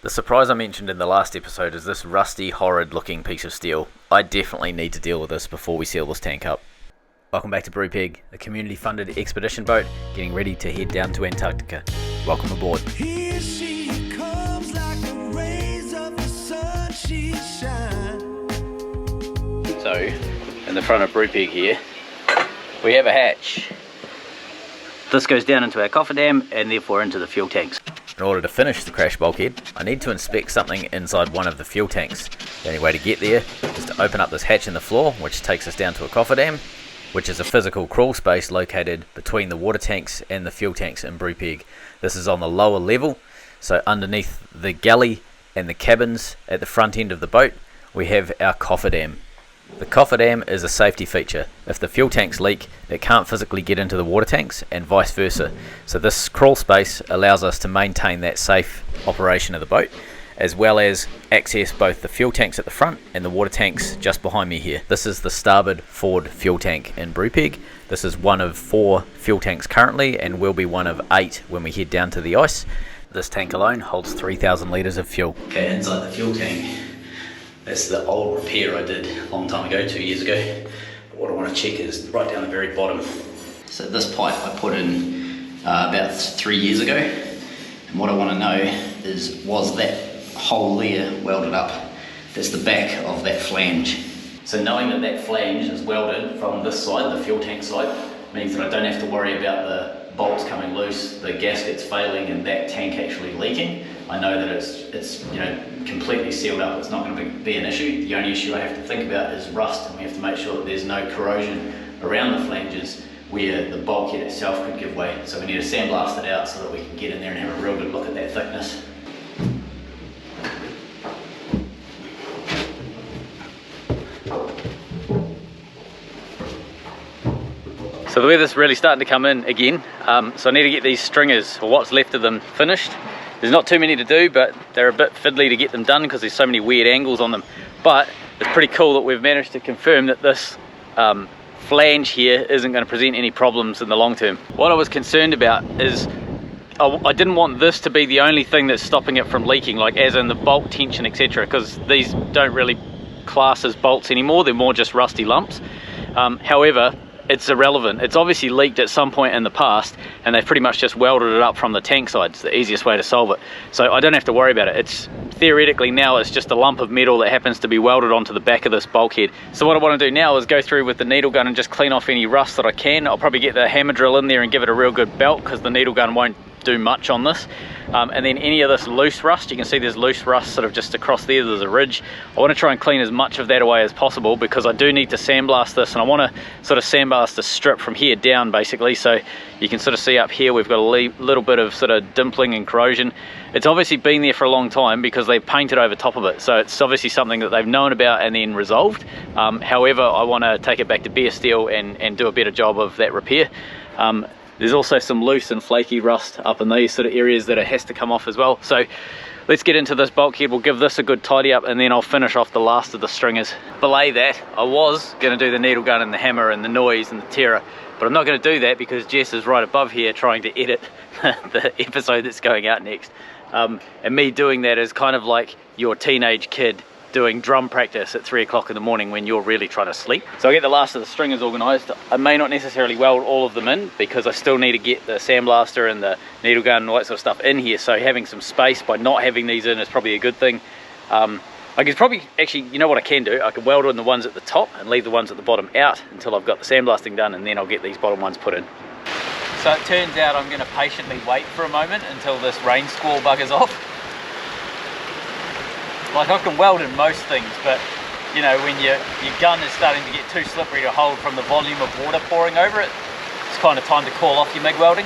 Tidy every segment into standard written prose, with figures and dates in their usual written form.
The surprise I mentioned in the last episode is this rusty, horrid looking piece of steel. I definitely need to deal with this before we seal this tank up. Welcome back to Brupeg, a community funded expedition boat getting ready to head down to Antarctica. Welcome aboard. Here she comes like the rays of the sun she shines. So, in the front of Brupeg here, we have a hatch. This goes down into our cofferdam and therefore into the fuel tanks. In order to finish the crash bulkhead, I need to inspect something inside one of the fuel tanks. The only way to get there is to open up this hatch in the floor, which takes us down to a cofferdam, which is a physical crawl space located between the water tanks and the fuel tanks in Brupeg. This is on the lower level, so underneath the galley and the cabins at the front end of the boat, we have our cofferdam. The cofferdam is a safety feature. If the fuel tanks leak, it can't physically get into the water tanks and vice versa. So this crawl space allows us to maintain that safe operation of the boat, as well as access both the fuel tanks at the front and the water tanks just behind me here. This is the starboard forward fuel tank in Brupeg. This is one of 4 fuel tanks currently and will be one of 8 when we head down to the ice. This tank alone holds 3,000 litres of fuel. Okay, inside the fuel tank, that's the old repair I did a long time ago, 2 years ago. But what I want to check is right down the very bottom. So this pipe I put in about 3 years ago. And what I want to know is, was that whole layer welded up? That's the back of that flange. So knowing that that flange is welded from this side, the fuel tank side, means that I don't have to worry about the bolts coming loose, the gaskets failing and that tank actually leaking. I know that it's completely sealed up, it's not going to be an issue. The only issue I have to think about is rust, and we have to make sure that there's no corrosion around the flanges where the bulkhead itself could give way. So we need to sandblast it out so that we can get in there and have a real good look at that thickness. So the weather's really starting to come in again, so I need to get these stringers, or what's left of them, finished. There's not too many to do, but they're a bit fiddly to get them done because there's so many weird angles on them. But it's pretty cool that we've managed to confirm that this flange here isn't going to present any problems in the long term. What I was concerned about is I didn't want this to be the only thing that's stopping it from leaking, like as in the bolt tension, etc., because these don't really class as bolts anymore, they're more just rusty lumps. However, it's irrelevant. It's obviously leaked at some point in the past and they've pretty much just welded it up from the tank side. It's the easiest way to solve it. So I don't have to worry about it. It's theoretically now it's just a lump of metal that happens to be welded onto the back of this bulkhead. So what I want to do now is go through with the needle gun and just clean off any rust that I can. I'll probably get the hammer drill in there and give it a real good belt because the needle gun won't do much on this. And then any of this loose rust, you can see there's loose rust sort of just across there's a ridge. I want to try and clean as much of that away as possible because I do need to sandblast this, and I want to sort of sandblast the strip from here down basically. So you can sort of see up here we've got a little bit of sort of dimpling and corrosion. It's obviously been there for a long time because they've painted over top of it, so it's obviously something that they've known about and then resolved. However, I want to take it back to bare steel and do a better job of that repair. There's also some loose and flaky rust up in these sort of areas that it has to come off as well. So let's get into this bulkhead, we'll give this a good tidy up and then I'll finish off the last of the stringers. Belay that, I was going to do the needle gun and the hammer and the noise and the terror, but I'm not going to do that because Jess is right above here trying to edit the episode that's going out next. And me doing that is kind of like your teenage kid doing drum practice at 3 o'clock in the morning when you're really trying to sleep. So I get the last of the stringers organised. I may not necessarily weld all of them in because I still need to get the sandblaster and the needle gun and all that sort of stuff in here, so having some space by not having these in is probably a good thing. I could probably, actually, you know what I can do? I could weld in the ones at the top and leave the ones at the bottom out until I've got the sandblasting done, and then I'll get these bottom ones put in. So it turns out I'm going to patiently wait for a moment until this rain squall buggers off. Like I can weld in most things, but you know, when your gun is starting to get too slippery to hold from the volume of water pouring over it, it's kind of time to call off your MIG welding.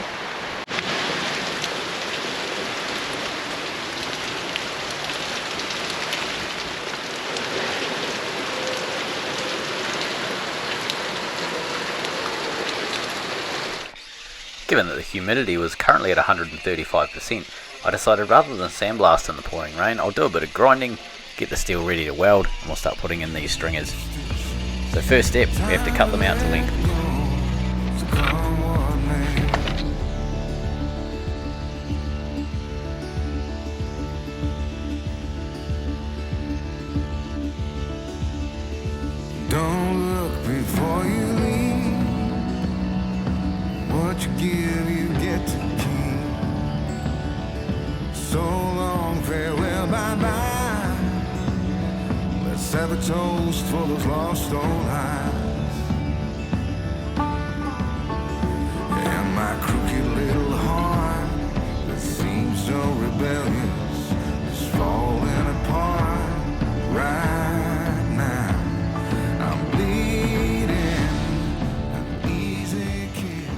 Given that the humidity was currently at 135%, I decided rather than sandblast in the pouring rain, I'll do a bit of grinding, get the steel ready to weld, and we'll start putting in these stringers. So first step, we have to cut them out to length. have a toast for those lost old eyes. And my crooked little heart that seems so rebellious is falling apart right now. I'm bleeding an easy kill.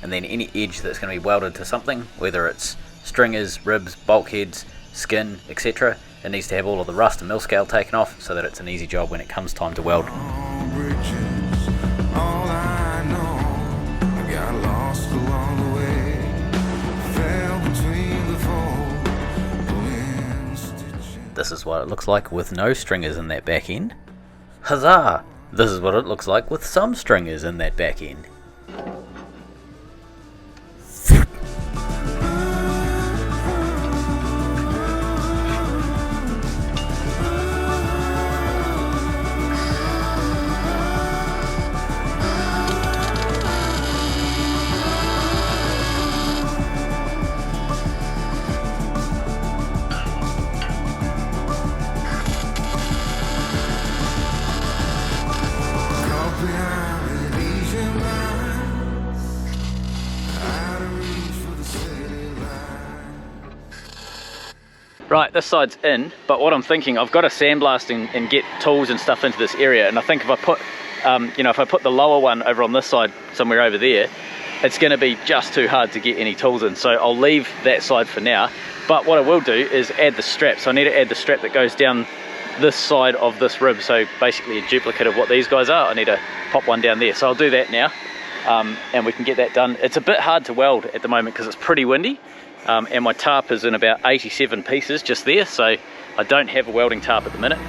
And then any edge that's going to be welded to something, whether it's stringers, ribs, bulkheads, skin, etc., it needs to have all of the rust and mill scale taken off so that it's an easy job when it comes time to weld. All bridges, all I know, I got lost along the way, fell between the fold, pulling stitches. This is what it looks like with no stringers in that back end. Huzzah! This is what it looks like with some stringers in that back end. Caught behind the Elysian lines, out of reach for the city line. Right, this side's in, but what I'm thinking, I've got to sandblast and get tools and stuff into this area, and I think if I put, if I put the lower one over on this side, somewhere over there, it's going to be just too hard to get any tools in, so I'll leave that side for now. But what I will do is add the strap, so I need to add the strap that goes down this side of this rib, so basically a duplicate of what these guys are. I need to pop one down there, so I'll do that now, and we can get that done. It's a bit hard to weld at the moment because it's pretty windy, and my tarp is in about 87 pieces just there, so I don't have a welding tarp at the minute.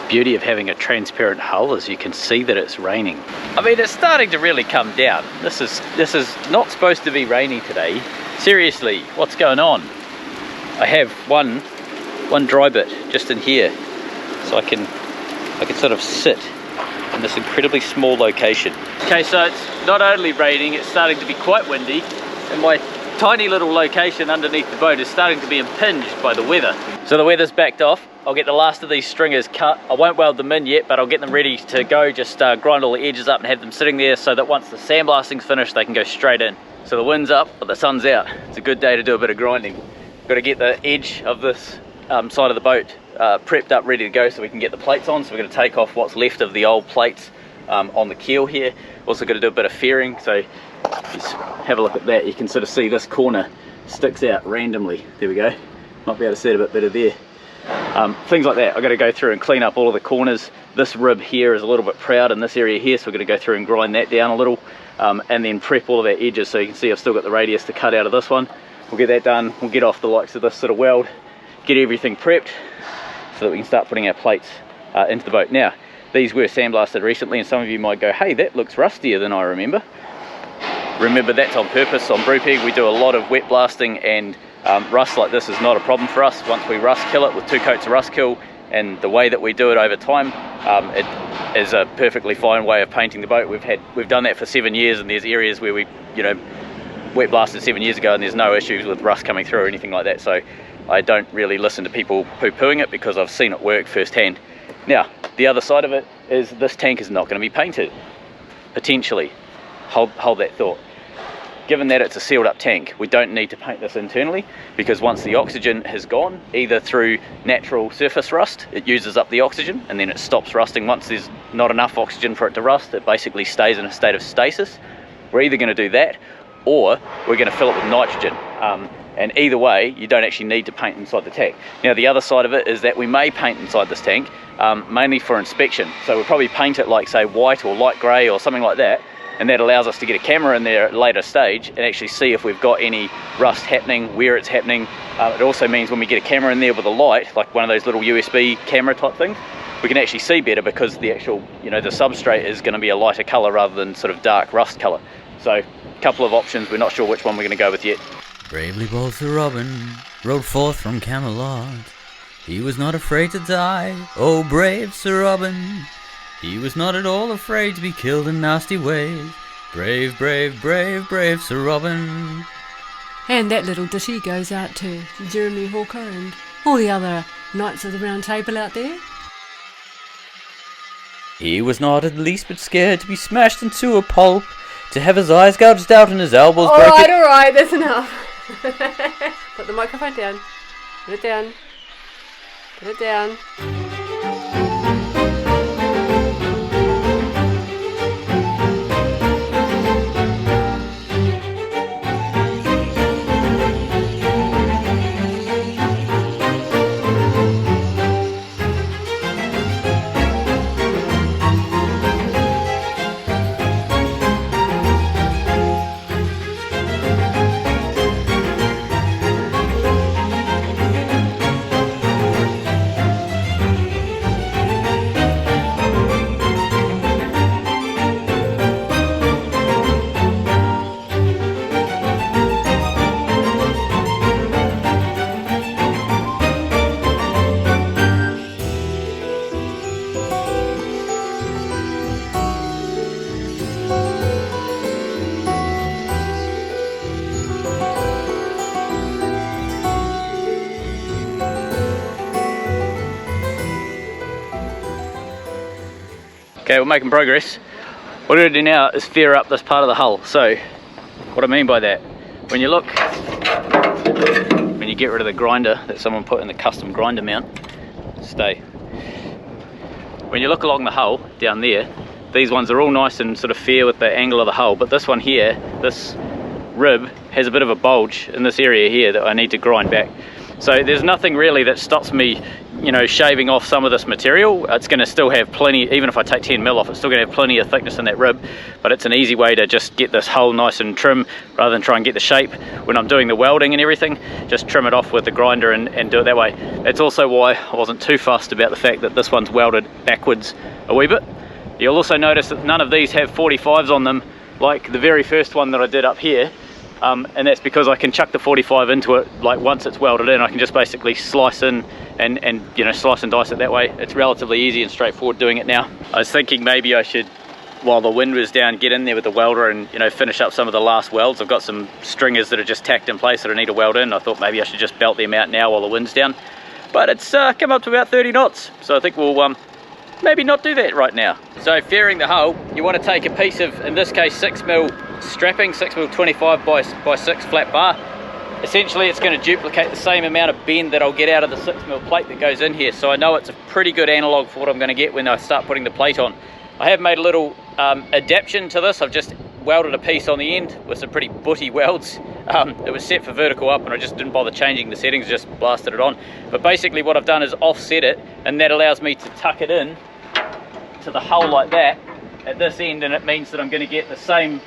Beauty of having a transparent hull is you can see that it's raining. I mean, it's starting to really come down. This is not supposed to be rainy today. Seriously, what's going on? I have one dry bit just in here, so I can sort of sit in this incredibly small location. Okay, so it's not only raining, it's starting to be quite windy, and my tiny little location underneath the boat is starting to be impinged by the weather. So the weather's backed off. I'll get the last of these stringers cut. I won't weld them in yet, but I'll get them ready to go. Just grind all the edges up and have them sitting there so that once the sandblasting's finished, they can go straight in. So the wind's up, but the sun's out. It's a good day to do a bit of grinding. Got to get the edge of this side of the boat prepped up, ready to go so we can get the plates on. So we're going to take off what's left of the old plates on the keel here. Also got to do a bit of fairing. So just have a look at that. You can sort of see this corner sticks out randomly. There we go. Might be able to see it a bit better there. Things like that. I've got to go through and clean up all of the corners. This rib here is a little bit proud in this area here, so we're going to go through and grind that down a little, and then prep all of our edges. So you can see I've still got the radius to cut out of this one. We'll get that done. We'll get off the likes of this sort of weld, get everything prepped so that we can start putting our plates into the boat. Now, these were sandblasted recently, and some of you might go, hey, that looks rustier than I remember. Remember, that's on purpose. On Brupeg we do a lot of wet blasting, and rust like this is not a problem for us. Once we rust kill it with 2 coats of rust kill, and the way that we do it over time, it is a perfectly fine way of painting the boat. We've done that for 7 years, and there's areas where we wet blasted 7 years ago and there's no issues with rust coming through or anything like that. So I don't really listen to people poo-pooing it because I've seen it work firsthand. Now, the other side of it is this tank is not going to be painted, potentially. Hold that thought. given that it's a sealed up tank, we don't need to paint this internally, because once the oxygen has gone, either through natural surface rust, it uses up the oxygen and then it stops rusting. Once there's not enough oxygen for it to rust, it basically stays in a state of stasis. We're either going to do that, or we're going to fill it with nitrogen. And either way, you don't actually need to paint inside the tank. Now the other side of it is that we may paint inside this tank, mainly for inspection. So we'll probably paint it like, say, white or light grey or something like that, and that allows us to get a camera in there at a later stage and actually see if we've got any rust happening, where it's happening. It also means when we get a camera in there with a light, like one of those little USB camera type things, we can actually see better, because the actual, the substrate is going to be a lighter colour rather than sort of dark rust colour. So a couple of options, we're not sure which one we're going to go with yet. Bravely bold Sir Robin rode forth from Camelot. He was not afraid to die, oh brave Sir Robin. He was not at all afraid to be killed in nasty ways. Brave, brave, brave, brave Sir Robin. And that little ditty goes out to Jeremy Hawker and all the other Knights of the Round Table out there. He was not at least bit scared to be smashed into a pulp, to have his eyes gouged out and his elbows broken. Alright, that's enough. Put the microphone down. Put it down. Put it down. Okay, we're making progress. What we're going to do now is fear up this part of the hull. So, what I mean by that, when you look, when you get rid of the grinder that someone put in the custom grinder mount, stay. When you look along the hull, down there, these ones are all nice and sort of fair with the angle of the hull, but this one here, this rib, has a bit of a bulge in this area here that I need to grind back. So there's nothing really that stops me, shaving off some of this material. It's going to still have plenty, even if I take 10 mil off, it's still going to have plenty of thickness in that rib, but it's an easy way to just get this hull nice and trim, rather than try and get the shape when I'm doing the welding and everything. Just trim it off with the grinder and do it that way. That's also why I wasn't too fussed about the fact that this one's welded backwards a wee bit. You'll also notice that none of these have 45s on them, like the very first one that I did up here. And that's because I can chuck the 45 into it, like once it's welded in, I can just basically slice in and slice and dice it that way. It's relatively easy and straightforward doing it now. I was thinking maybe I should, while the wind was down, get in there with the welder and finish up some of the last welds. I've got some stringers that are just tacked in place that I need to weld in. I thought maybe I should just belt them out now while the wind's down. But it's come up to about 30 knots, so I think we'll maybe not do that right now. So fairing the hull, you want to take a piece of, in this case, 6mm strapping, 6mm 25 by 6 flat bar. Essentially it's going to duplicate the same amount of bend that I'll get out of the 6mm plate that goes in here, so I know it's a pretty good analogue for what I'm going to get when I start putting the plate on. I have made a little adaptation to this. I've just welded a piece on the end with some pretty butty welds. It was set for vertical up and I just didn't bother changing the settings, just blasted it on. But basically what I've done is offset it, and that allows me to tuck it in to the hull like that at this end, and it means that I'm going to get the same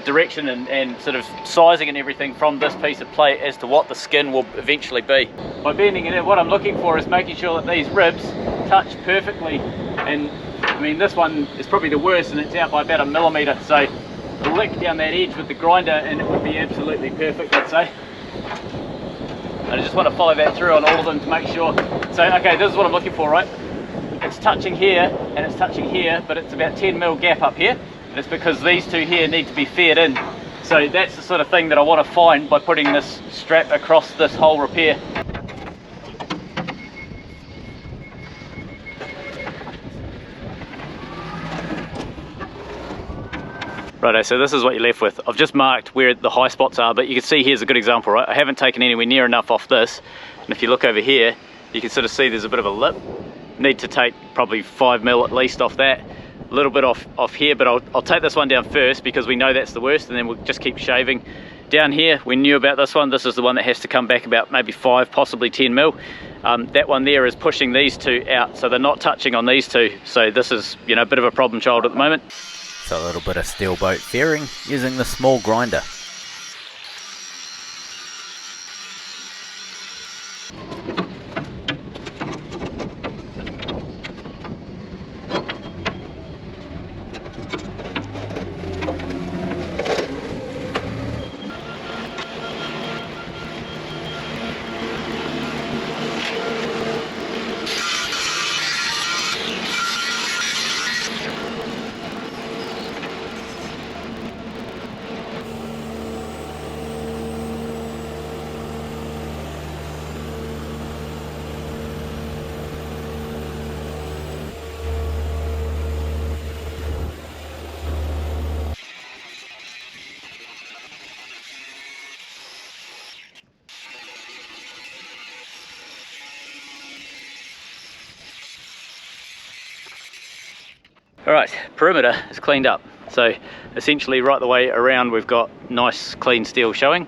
direction and sort of sizing and everything from this piece of plate as to what the skin will eventually be. By bending it in, what I'm looking for is making sure that these ribs touch perfectly, and I mean this one is probably the worst and it's out by about 1 millimeter, so I'll lick down that edge with the grinder and it would be absolutely perfect, I'd say. I just want to follow that through on all of them to make sure. So okay, this is what I'm looking for, right? It's touching here and it's touching here, but it's about 10 mil gap up here. And it's because these two here need to be faired in. So that's the sort of thing that I want to find by putting this strap across this whole repair. Righto, so this is what you're left with. I've just marked where the high spots are, but you can see here's a good example, right? I haven't taken anywhere near enough off this, and if you look over here, you can sort of see there's a bit of a lip. Need to take probably 5 mil at least off that. A little bit off here, but I'll take this one down first because we know that's the worst, and then we'll just keep shaving. Down here, we knew about this one. This is the one that has to come back about maybe 5, possibly 10 mil. That one there is pushing these two out, so they're not touching on these two. So this is, you know, a bit of a problem child at the moment. So a little bit of steel boat fairing using the small grinder. Alright, perimeter is cleaned up. So essentially right the way around we've got nice clean steel showing.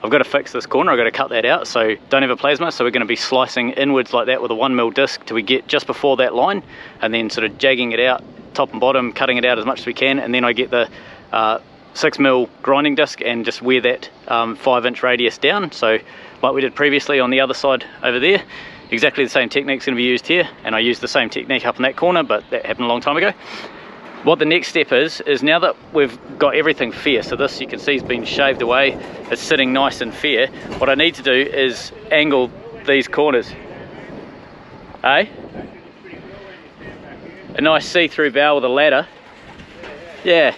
I've got to fix this corner, I've got to cut that out, so don't have a plasma, so we're going to be slicing inwards like that with a 1mm disc till we get just before that line, and then sort of jagging it out top and bottom, cutting it out as much as we can, and then I get the 6mm grinding disc and just wear that 5-inch radius down, so like we did previously on the other side over there. Exactly the same technique is going to be used here, and I used the same technique up in that corner, but that happened a long time ago. What the next step is now that we've got everything fair, so this you can see has been shaved away, it's sitting nice and fair, what I need to do is angle these corners. A nice see-through bow with a ladder. Yeah.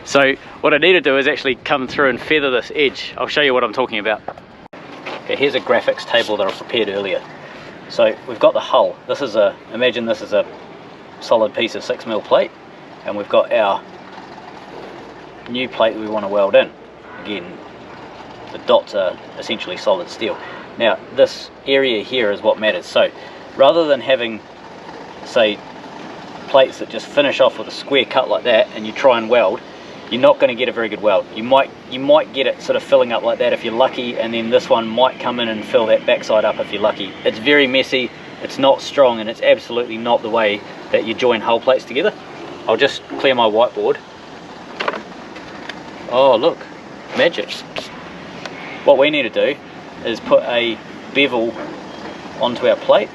So what I need to do is actually come through and feather this edge. I'll show you what I'm talking about. Okay, here's a graphics table that I prepared earlier. So we've got the hull. This is imagine this is a solid piece of 6mm plate, and we've got our new plate that we want to weld in. Again, the dots are essentially solid steel. Now this area here is what matters. So rather than having, say, plates that just finish off with a square cut like that and you try and weld, you're not going to get a very good weld. You might get it sort of filling up like that if you're lucky, and then this one might come in and fill that backside up if you're lucky. It's very messy, it's not strong, and it's absolutely not the way that you join hull plates together. I'll just clear my whiteboard. Oh look, magic. What we need to do is put a bevel onto our plate.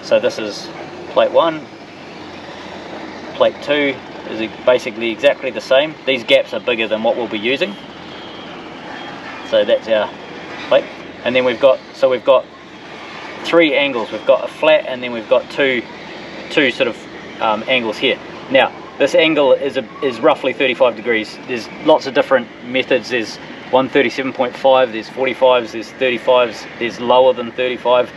So this is plate 1. Plate 2 is basically exactly the same. These gaps are bigger than what we'll be using. So that's our plate. And then we've got 3 angles. We've got a flat, and then we've got two sort of angles here. Now this angle is roughly 35 degrees. There's lots of different methods. There's 137.5, there's 45s, there's 35s, there's lower than 35.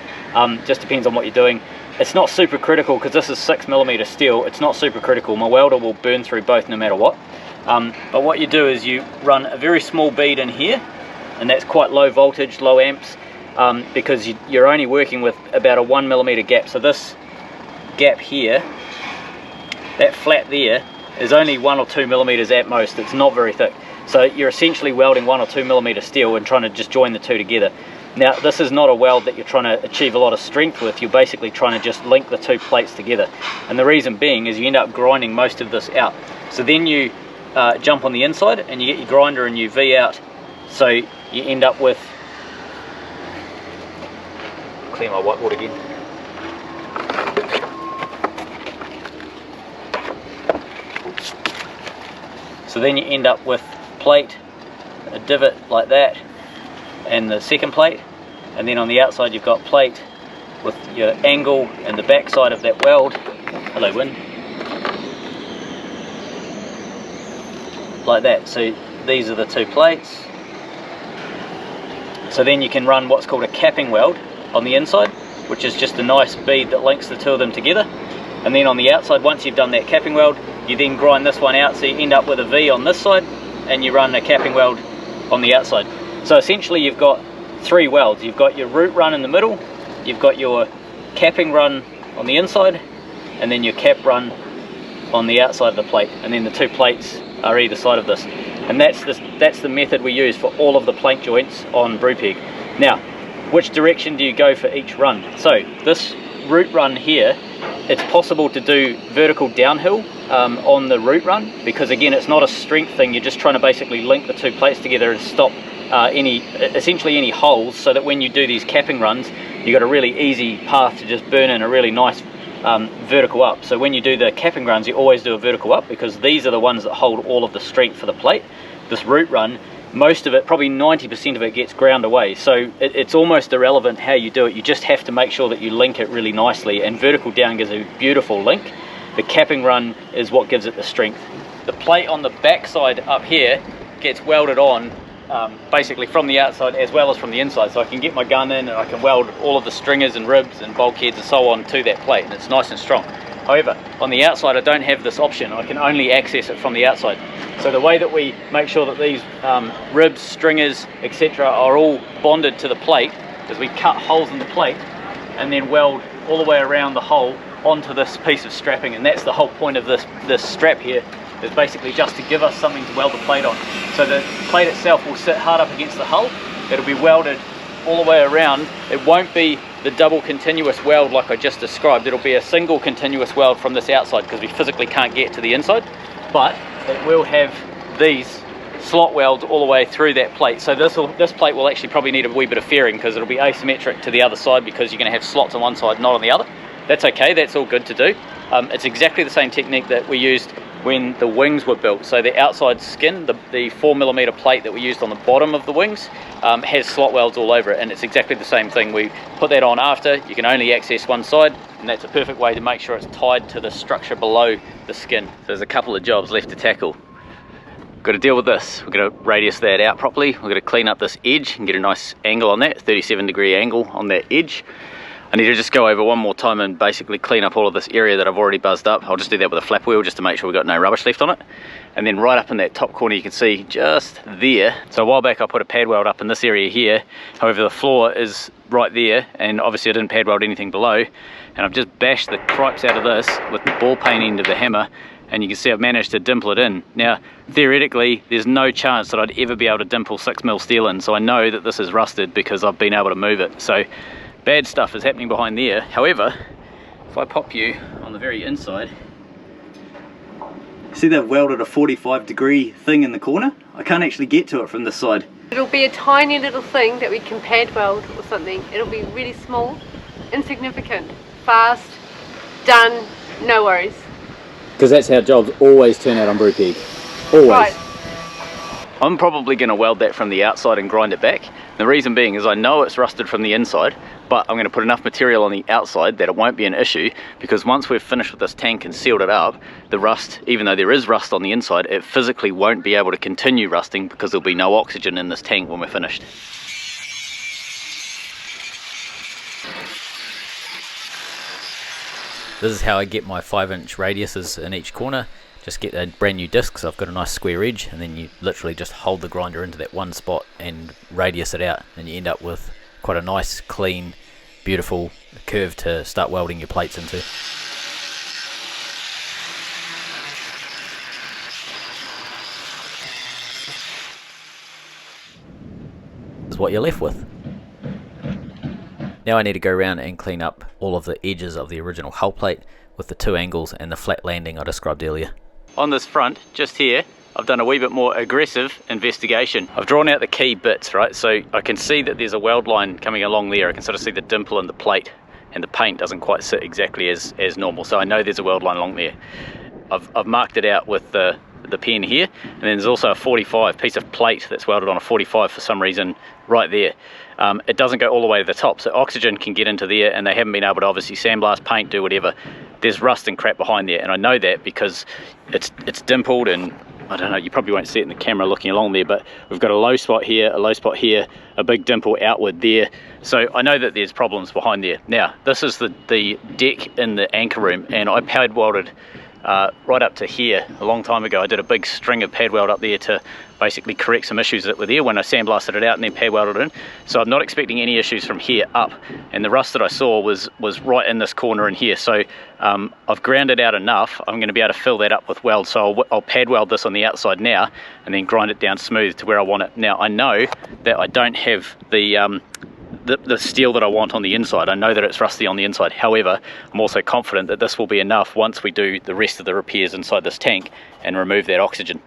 Just depends on what you're doing. It's not super critical because this is 6mm steel. It's not super critical. My welder will burn through both no matter what. But what you do is you run a very small bead in here, and that's quite low voltage, low amps, because you're only working with about a 1mm gap. So this gap here, that flat there, is only 1 or 2 millimeters at most. It's not very thick. So you're essentially welding 1 or 2 millimeter steel and trying to just join the two together. Now this is not a weld that you're trying to achieve a lot of strength with. You're basically trying to just link the two plates together, and the reason being is you end up grinding most of this out. So then you jump on the inside and you get your grinder and you V out, so you end up with, clear my whiteboard again. So then you end up with plate, a divot like that, and the second plate, and then on the outside you've got plate with your angle and the back side of that weld. Hello wind. Like that. So these are the two plates. So then you can run what's called a capping weld on the inside, which is just a nice bead that links the two of them together. And then on the outside, once you've done that capping weld, you then grind this one out, so you end up with a V on this side, and you run a capping weld on the outside. So essentially you've got 3 welds. You've got your root run in the middle, you've got your capping run on the inside, and then your cap run on the outside of the plate, and then the 2 plates are either side of this. And that's the method we use for all of the plank joints on Brupeg. Now, which direction do you go for each run? So this root run here, it's possible to do vertical downhill on the root run, because again, it's not a strength thing. You're just trying to basically link the 2 plates together and stop essentially any holes, so that when you do these capping runs, you've got a really easy path to just burn in a really nice vertical up. So when you do the capping runs, you always do a vertical up, because these are the ones that hold all of the strength for the plate. This root run, most of it, probably 90% of it, gets ground away, so it's almost irrelevant how you do it. You just have to make sure that you link it really nicely, and vertical down gives a beautiful link. The capping run is what gives it the strength. The plate on the back side up here gets welded on basically from the outside as well as from the inside, so I can get my gun in and I can weld all of the stringers and ribs and bulkheads and so on to that plate, and it's nice and strong. However, on the outside I don't have this option. I can only access it from the outside. So the way that we make sure that these ribs, stringers, etc. are all bonded to the plate is we cut holes in the plate and then weld all the way around the hole onto this piece of strapping, and that's the whole point of this strap here, is basically just to give us something to weld the plate on. So the plate itself will sit hard up against the hull. It'll be welded all the way around. It won't be the double continuous weld like I just described. It'll be a single continuous weld from this outside, because we physically can't get to the inside, but it will have these slot welds all the way through that plate. So this plate will actually probably need a wee bit of fairing, because it'll be asymmetric to the other side, because you're going to have slots on one side, not on the other. That's okay, that's all good to do. It's exactly the same technique that we used when the wings were built. So the outside skin, the 4mm plate that we used on the bottom of the wings, has slot welds all over it, and it's exactly the same thing. We put that on after. You can only access one side, and that's a perfect way to make sure it's tied to the structure below the skin. So there's a couple of jobs left to tackle. We've got to deal with this. We're going to radius that out properly. We're going to clean up this edge and get a nice angle on that, 37-degree angle on that edge. I need to just go over one more time and basically clean up all of this area that I've already buzzed up. I'll just do that with a flap wheel just to make sure we've got no rubbish left on it. And then right up in that top corner you can see just there. So a while back I put a pad weld up in this area here. However, the floor is right there, and obviously I didn't pad weld anything below. And I've just bashed the cripes out of this with the ball peen end of the hammer, and you can see I've managed to dimple it in. Now, theoretically, there's no chance that I'd ever be able to dimple 6mm steel in, so I know that this is rusted because I've been able to move it. So bad stuff is happening behind there. However, if I pop you on the very inside, see they've welded a 45-degree thing in the corner? I can't actually get to it from this side. It'll be a tiny little thing that we can pad weld or something. It'll be really small, insignificant, fast, done, no worries. Because that's how jobs always turn out on Brupeg. Always. Right. I'm probably going to weld that from the outside and grind it back. The reason being is I know it's rusted from the inside, but I'm going to put enough material on the outside that it won't be an issue, because once we've finished with this tank and sealed it up, the rust, even though there is rust on the inside, it physically won't be able to continue rusting, because there'll be no oxygen in this tank when we're finished. This is how I get my 5-inch radiuses in each corner. Just get a brand new disc, so I've got a nice square edge, and then you literally just hold the grinder into that one spot and radius it out, and you end up with quite a nice, clean, beautiful curve to start welding your plates into. This is what you're left with. Now I need to go around and clean up all of the edges of the original hull plate with the 2 angles and the flat landing I described earlier. On this front, just here, I've done a wee bit more aggressive investigation. I've drawn out the key bits, right? So I can see that there's a weld line coming along there. I can sort of see the dimple in the plate, and the paint doesn't quite sit exactly as normal. So I know there's a weld line along there. I've marked it out with the pen here, and then there's also a 45 piece of plate that's welded on a 45 for some reason right there. It doesn't go all the way to the top, so oxygen can get into there, and they haven't been able to obviously sandblast, paint, do whatever. There's rust and crap behind there, and I know that because it's dimpled and I don't know, you probably won't see it in the camera looking along there, but we've got a low spot here, a low spot here, a big dimple outward there. So I know that there's problems behind there. Now, this is the deck in the anchor room, and I pad welded right up to here a long time ago. I did a big string of pad weld up there to basically correct some issues that were there when I sandblasted it out and then pad welded it in. So I'm not expecting any issues from here up, and the rust that I saw was right in this corner in here. So I've ground it out enough. I'm going to be able to fill that up with weld. So I'll pad weld this on the outside now and then grind it down smooth to where I want it. Now I know that I don't have the steel that I want on the inside. I know that it's rusty on the inside. However, I'm also confident that this will be enough once we do the rest of the repairs inside this tank and remove that oxygen.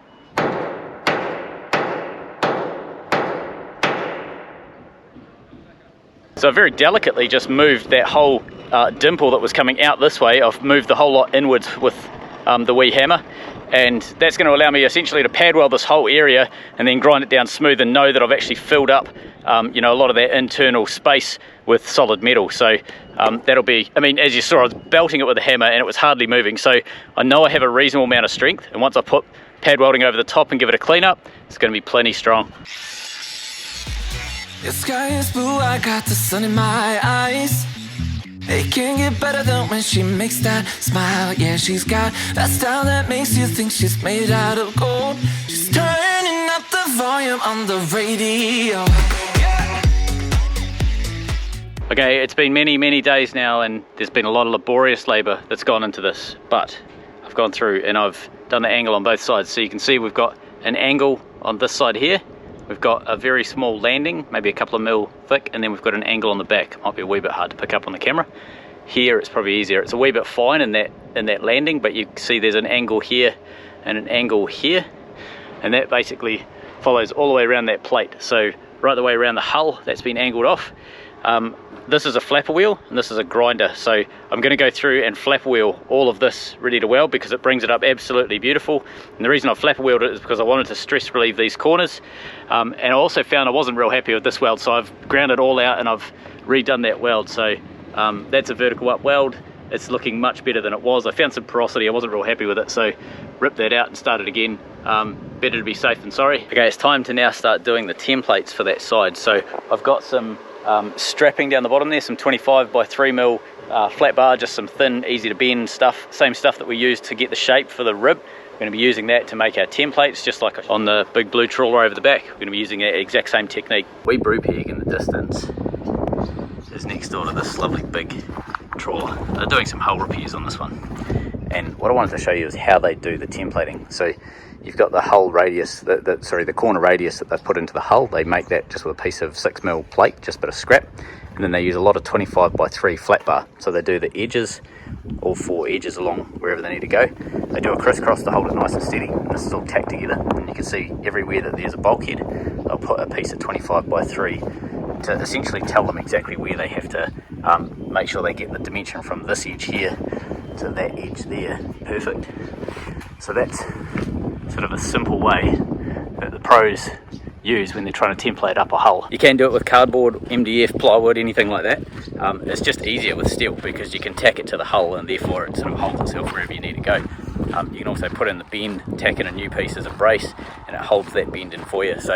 So I very delicately just moved that whole dimple that was coming out this way. I've moved the whole lot inwards with the wee hammer, and that's going to allow me essentially to pad weld this whole area and then grind it down smooth and know that I've actually filled up you know, a lot of that internal space with solid metal. So that'll be, I mean, as you saw, I was belting it with a hammer and it was hardly moving, so I know I have a reasonable amount of strength, and once I put pad welding over the top and give it a clean up, it's going to be plenty strong. The sky is blue, I got the sun in my eyes. It can't get better than when she makes that smile. Yeah, she's got that style that makes you think she's made out of gold. She's turning up the volume on the radio. Okay, it's been many days now, and there's been a lot of laborious labour that's gone into this, but I've gone through and I've done the angle on both sides. So you can see we've got an angle on this side here. We've got a very small landing, maybe a couple of mil thick, and then we've got an angle on the back. Might be a wee bit hard to pick up on the camera. Here it's probably easier. It's a wee bit fine in that landing, but you can see there's an angle here and an angle here, and that basically follows all the way around that plate. So right the way around the hull, that's been angled off. This is a flapper wheel and this is a grinder, so I'm going to go through and flapper wheel all of this ready to weld because it brings it up absolutely beautiful. And the reason I flapper wheeled it is because I wanted to stress relieve these corners, and I also found I wasn't real happy with this weld, so I've ground it all out and I've redone that weld. So that's a vertical up weld. It's looking much better than it was. I found some porosity, I wasn't real happy with it, so ripped that out and started again. Better to be safe than sorry. Okay, it's time to now start doing the templates for that side. So I've got some strapping down the bottom there, some 25 by 3mm flat bar, just some thin, easy to bend stuff, same stuff that we used to get the shape for the rib. We're going to be using that to make our templates, just like on the big blue trawler over the back. We're going to be using that exact same technique. Wee Brupeg in the distance is next door to this lovely big trawler. They're doing some hull repairs on this one, and what I wanted to show you is how they do the templating. So you've got the hull radius, the corner radius that they've put into the hull. They make that just with a piece of 6mm plate, just a bit of scrap, and then they use a lot of 25 by 3 flat bar. So they do the edges, all 4 edges along wherever they need to go. They do a crisscross to hold it nice and steady, and this is all tacked together, and you can see everywhere that there's a bulkhead, they'll put a piece of 25 by 3 to essentially tell them exactly where they have to make sure they get the dimension from this edge here to that edge there. Perfect. So that's sort of a simple way that the pros use when they're trying to template up a hull. You can do it with cardboard, MDF, plywood, anything like that. It's just easier with steel because you can tack it to the hull and therefore it sort of holds itself wherever you need to go. You can also put in the bend, tack in a new piece as a brace, and it holds that bend in for you. So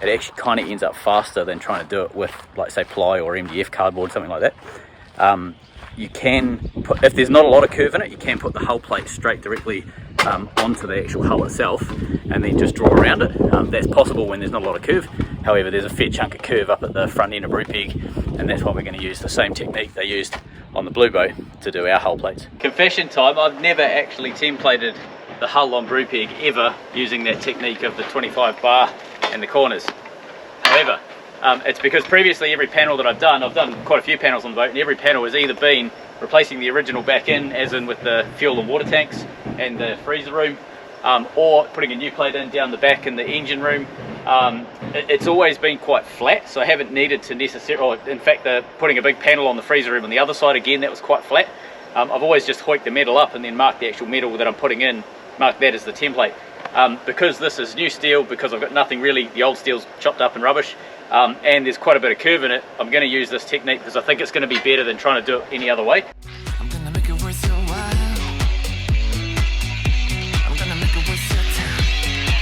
it actually kind of ends up faster than trying to do it with, like, say, ply or MDF cardboard, something like that. You can put, if there's not a lot of curve in it, you can put the hull plate straight directly onto the actual hull itself and then just draw around it. That's possible when there's not a lot of curve. However, there's a fair chunk of curve up at the front end of Brupeg, and that's why we're going to use the same technique they used on the Blue Bow to do our hull plates. Confession time, I've never actually templated the hull on Brupeg ever using that technique of the 25 bar and the corners. However, it's because previously every panel that I've done quite a few panels on the boat, and every panel has either been replacing the original back in, as in with the fuel and water tanks and the freezer room, or putting a new plate in down the back in the engine room. It's always been quite flat, so I haven't needed to necessarily, in fact, putting a big panel on the freezer room on the other side, again, that was quite flat. I've always just hoiked the metal up and then marked the actual metal that I'm putting in, mark that as the template. Because this is new steel, because I've got nothing really, the old steel's chopped up and rubbish, and there's quite a bit of curve in it, I'm going to use this technique because I think it's going to be better than trying to do it any other way. I'm gonna make it worth your while. I'm gonna make it worth your time.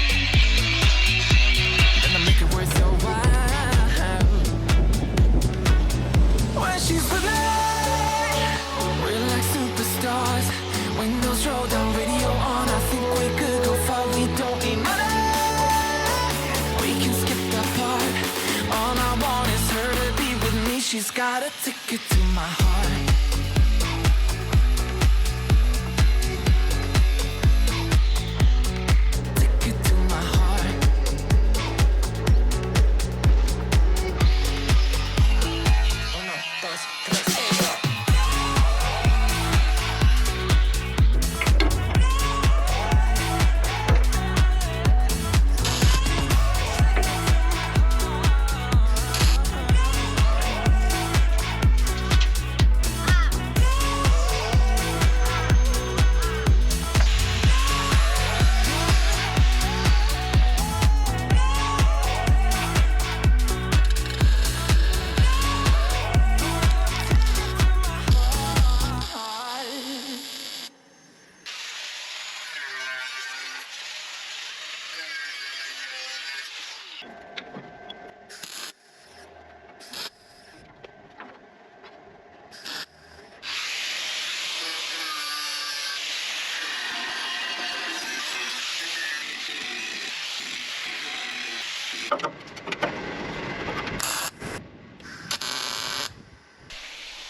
she's got a ticket to my heart. Ticket to my heart. Uno, dos, tres, hey, yo.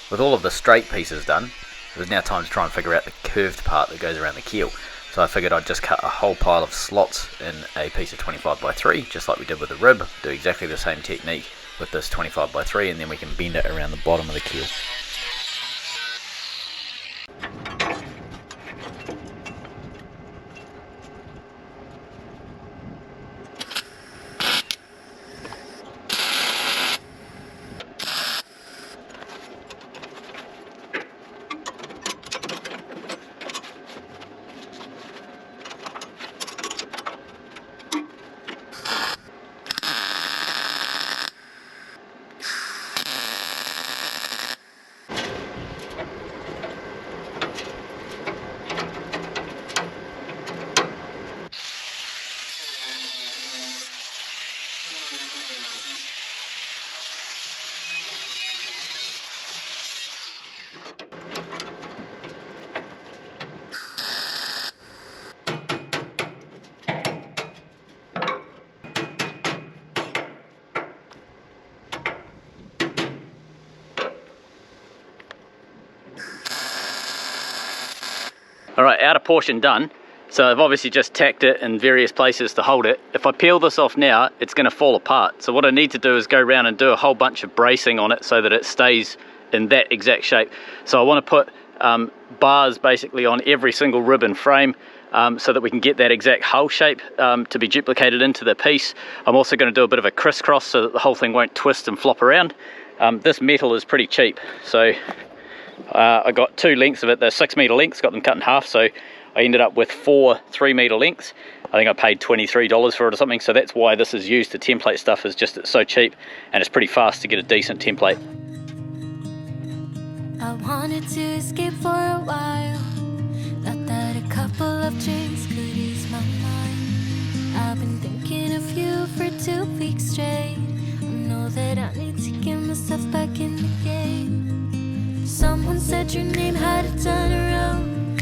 With all of the straight pieces done, it was now time to try and figure out the curved part that goes around the keel. So I figured I'd just cut a whole pile of slots in a piece of 25x3, just like we did with the rib. Do exactly the same technique with this 25x3, and then we can bend it around the bottom of the keel. Alright, outer portion done. So I've obviously just tacked it in various places to hold it. If I peel this off now, it's going to fall apart. So what I need to do is go around and do a whole bunch of bracing on it so that it stays in that exact shape. So I want to put bars basically on every single rib and frame so that we can get that exact hull shape to be duplicated into the piece. I'm also going to do a bit of a crisscross so that the whole thing won't twist and flop around. This metal is pretty cheap, so I got two lengths of it. They're 6 meter lengths, got them cut in half, so I ended up with 4 3 meter lengths. I think I paid $23 for it or something, so that's why this is used to template stuff, is just it's so cheap and it's pretty fast to get a decent template. I wanted to escape for a while, thought that a couple of drinks could ease my mind. I've been thinking of you for 2 weeks straight. I know that I need to get myself back in the game. Someone said your name had a turn around.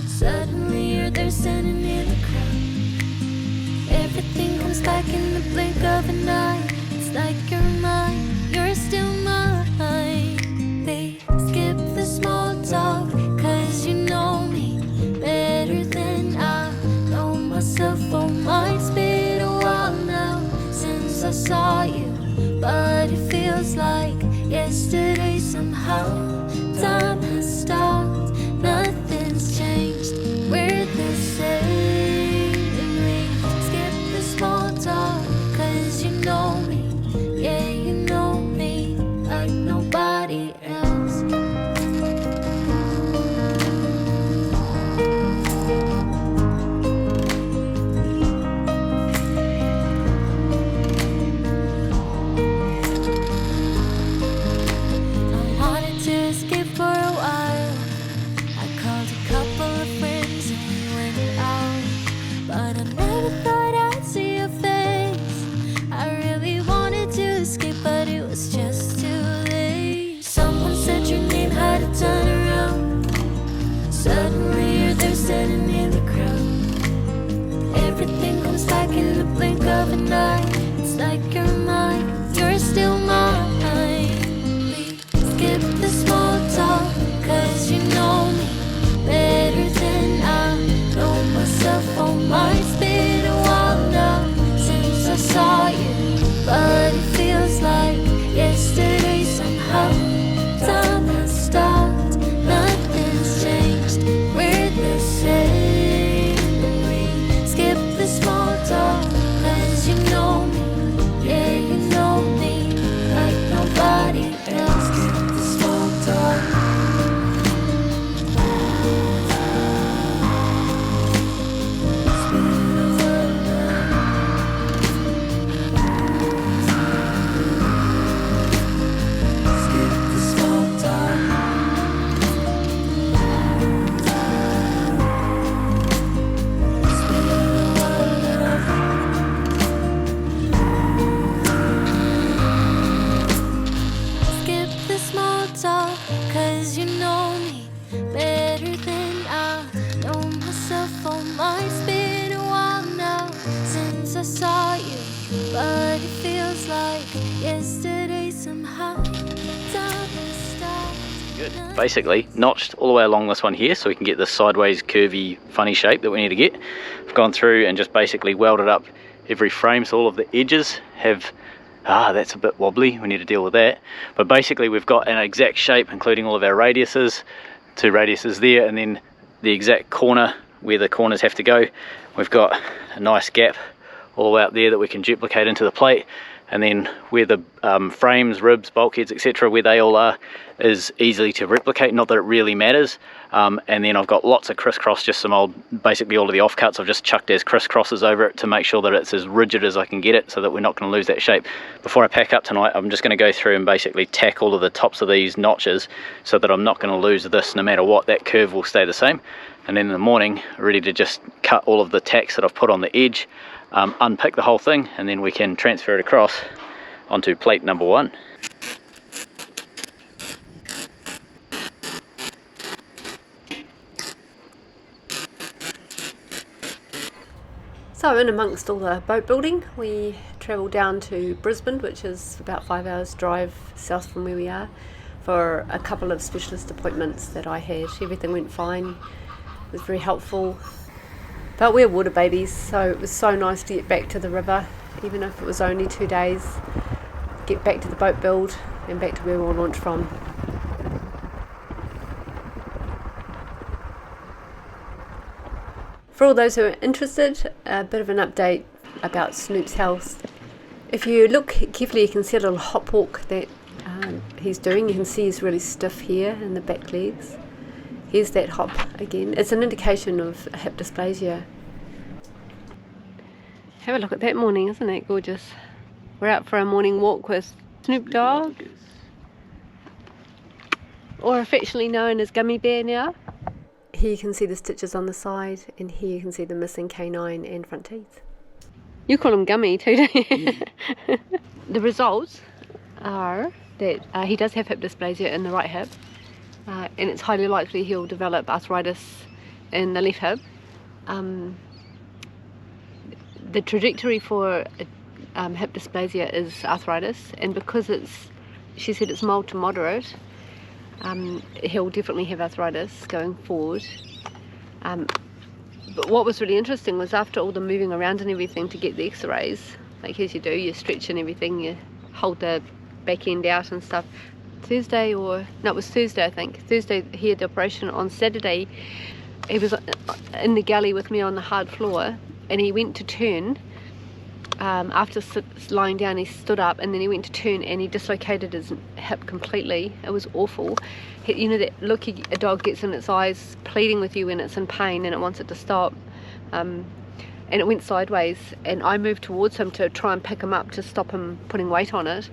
Suddenly you're there standing in the crowd. Everything comes back in the blink of an eye. It's like you're mine, you're still mine. They skip the small talk, cause you know me better than I know myself. Oh, mine's been a while now since I saw you, but it feels like yesterday somehow. Time has stopped, nothing's changed, we're the same. And we skip the small talk, cause you know me, yeah, you know me like nobody else. I wanted to escape for a while, Yesterday somehow Good. Basically notched all the way along this one here so we can get this sideways curvy funny shape that we need to get. I've gone through and just basically welded up every frame so all of the edges have that's a bit wobbly, we need to deal with that, but basically we've got an exact shape including all of our radiuses, 2 radiuses there, and then the exact corner where the corners have to go. We've got a nice gap all the way up there that we can duplicate into the plate, and then where the frames, ribs, bulkheads, etc., where they all are is easily to replicate, not that it really matters. And then I've got lots of crisscross, just some old, basically all of the offcuts I've just chucked as crisscrosses over it to make sure that it's as rigid as I can get it so that we're not going to lose that shape. Before I pack up tonight, I'm just going to go through and basically tack all of the tops of these notches so that I'm not going to lose this no matter what. That curve will stay the same. And then in the morning, ready to just cut all of the tacks that I've put on the edge, unpick the whole thing, and then we can transfer it across onto plate number 1. So in amongst all the boat building, we travelled down to Brisbane, which is about 5 hours drive south from where we are, for a couple of specialist appointments that I had. Everything went fine, it was very helpful. But we're water babies, so it was so nice to get back to the river, even if it was only 2 days, get back to the boat build and back to where we were launched from. For all those who are interested, a bit of an update about Snoop's health. If you look carefully, you can see a little hop walk that he's doing. You can see he's really stiff here in the back legs. Here's that hop again. It's an indication of hip dysplasia. Have a look at that morning, isn't it gorgeous? We're out for a morning walk with Snoop Dogg, or affectionately known as Gummy Bear now. Here you can see the stitches on the side, and here you can see the missing canine and front teeth. You call him Gummy too, don't you? Yeah. The results are that he does have hip dysplasia in the right hip, and it's highly likely he'll develop arthritis in the left hip. The trajectory for hip dysplasia is arthritis, and because she said it's mild to moderate, he'll definitely have arthritis going forward. But what was really interesting was after all the moving around and everything to get the x-rays, like as you do, you stretch and everything, you hold the back end out and stuff. It was Thursday I think. Thursday he had the operation. On Saturday he was in the galley with me on the hard floor, and he went to turn. After lying down, he stood up, and then he went to turn and he dislocated his hip completely. It was awful. You know that look a dog gets in its eyes pleading with you when it's in pain and it wants it to stop. And it went sideways, and I moved towards him to try and pick him up to stop him putting weight on it,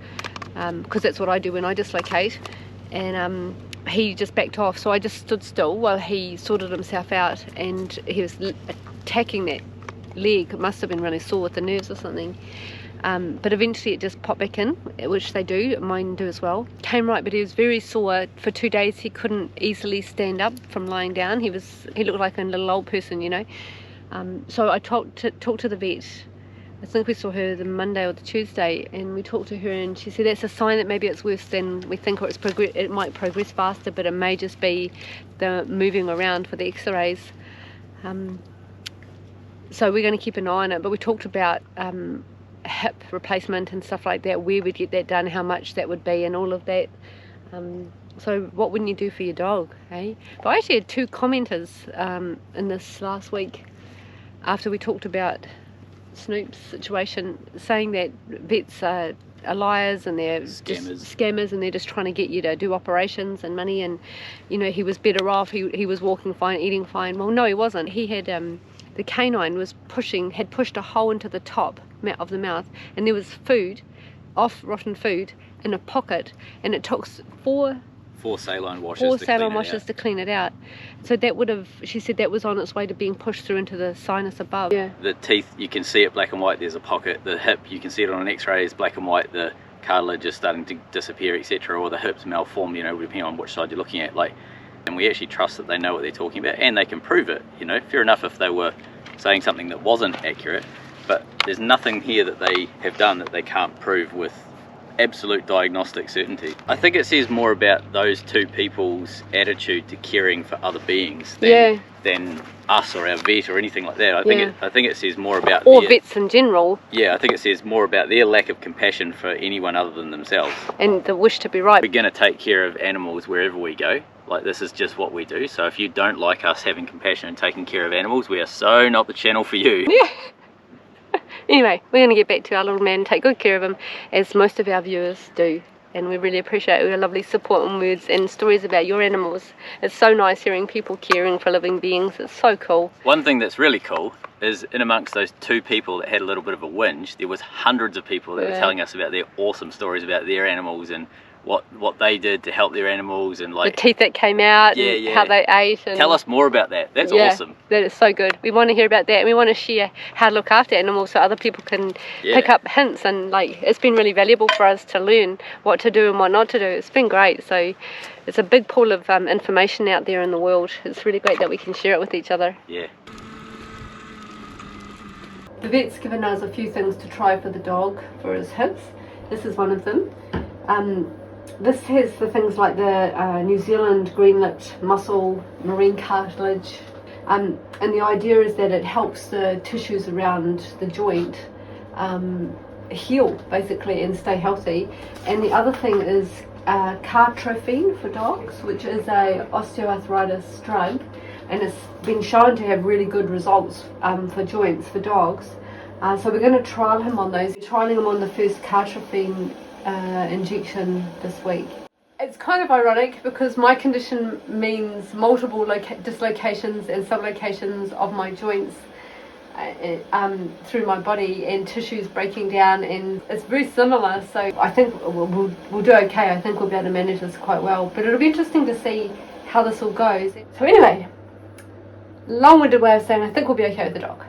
because that's what I do when I dislocate. And he just backed off, so I just stood still while he sorted himself out, and he was attacking that leg. It must have been really sore with the nerves or something, but eventually it just popped back in, which they do, mine do as well. Came right, but he was very sore for 2 days. He couldn't easily stand up from lying down. He looked like a little old person, you know. So I talked to the vet. I think we saw her the Monday or the Tuesday, and we talked to her, and she said that's a sign that maybe it's worse than we think, or it might progress faster, but it may just be the moving around for the x-rays. So we're going to keep an eye on it, but we talked about hip replacement and stuff like that, where we'd get that done, how much that would be, and all of that. So what wouldn't you do for your dog, eh? But I actually had 2 commenters in this last week after we talked about Snoop's situation, saying that vets are liars and they're just scammers, and they're just trying to get you to do operations and money, and you know, he was better off, he was walking fine, eating fine. Well, no, he wasn't. He had the canine had pushed a hole into the top of the mouth, and there was food, rotten food, in a pocket, and it took four saline washes to clean it out. So that would have, she said, that was on its way to being pushed through into the sinus above. Yeah. The teeth, you can see it black and white, there's a pocket. The hip, you can see it on an x-ray, is black and white, the cartilage is starting to disappear, etc., or the hip's malformed, you know, depending on which side you're looking at. Like, and we actually trust that they know what they're talking about, and they can prove it, you know. Fair enough if they were saying something that wasn't accurate, but there's nothing here that they have done that they can't prove with absolute diagnostic certainty. I think it says more about those two people's attitude to caring for other beings than us or our vet or anything like that. I think it says more about vets in general. Yeah, I think it says more about their lack of compassion for anyone other than themselves. And the wish to be right. We're going to take care of animals wherever we go. Like, this is just what we do. So if you don't like us having compassion and taking care of animals, we are so not the channel for you. Yeah. Anyway, we're going to get back to our little man and take good care of him, as most of our viewers do. And we really appreciate your lovely support and words and stories about your animals. It's so nice hearing people caring for living beings. It's so cool. One thing that's really cool is in amongst those two people that had a little bit of a whinge, there was hundreds of people that were telling us about their awesome stories about their animals and what they did to help their animals, and like the teeth that came out and how they ate. And tell us more about that. That's awesome. That is so good. We want to hear about that, and we want to share how to look after animals so other people can pick up hints, and like it's been really valuable for us to learn what to do and what not to do. It's been great. So it's a big pool of information out there in the world. It's really great that we can share it with each other. Yeah. The vet's given us a few things to try for the dog for his hips. This is one of them. This has the things like the New Zealand green-lipped mussel, marine cartilage, and the idea is that it helps the tissues around the joint heal basically and stay healthy. And the other thing is cartrophine for dogs, which is a osteoarthritis drug, and it's been shown to have really good results for joints for dogs. So we're going to trial him on those. We're trialing him on the first cartrophine injection this week. It's kind of ironic because my condition means multiple dislocations and sublocations of my joints through my body, and tissues breaking down, and it's very similar, so I think we'll do okay. I think we'll be able to manage this quite well, but it'll be interesting to see how this all goes. So anyway, long-winded way of saying I think we'll be okay with the dog.